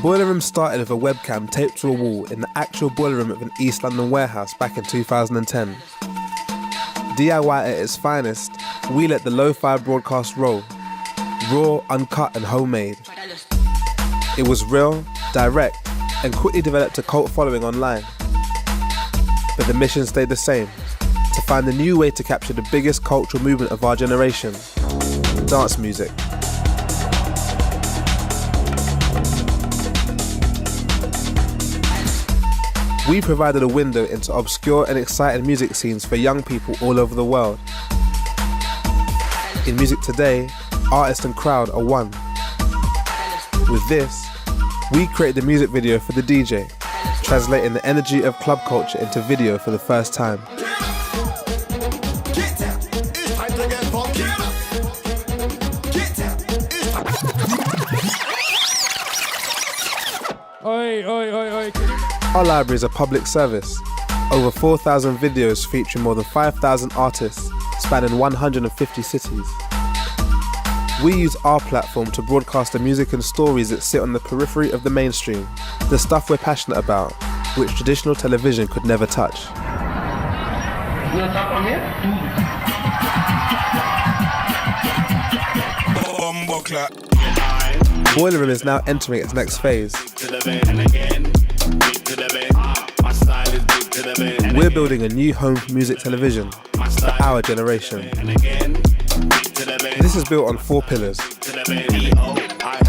Boiler Room started with a webcam taped to a wall in the actual boiler room of an East London warehouse back in 2010. DIY at its finest, we let the lo-fi broadcast roll, raw, uncut and homemade. It was real, direct, and quickly developed a cult following online. But the mission stayed the same, to find a new way to capture the biggest cultural movement of our generation, dance music. We provided a window into obscure and exciting music scenes for young people all over the world. In music today, artist and crowd are one. With this, we created the music video for the DJ, translating the energy of club culture into video for the first time. Oi, oi, oi, oi. Our library is a public service. Over 4,000 videos featuring more than 5,000 artists spanning 150 cities. We use our platform to broadcast the music and stories that sit on the periphery of the mainstream, the stuff we're passionate about, which traditional television could never touch. Boiler Room is now entering its next phase. We're building a new home for music television for our generation. This is built on 4 pillars: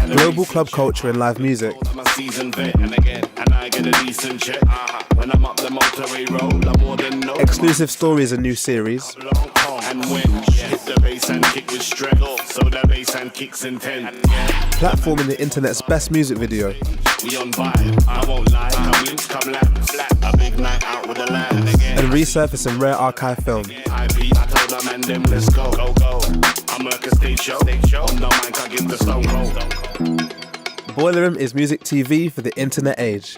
global club culture and live music, exclusive stories and new series, platforming the internet's best music video, and resurfacing rare archive film. Boiler Room is music TV for the internet age.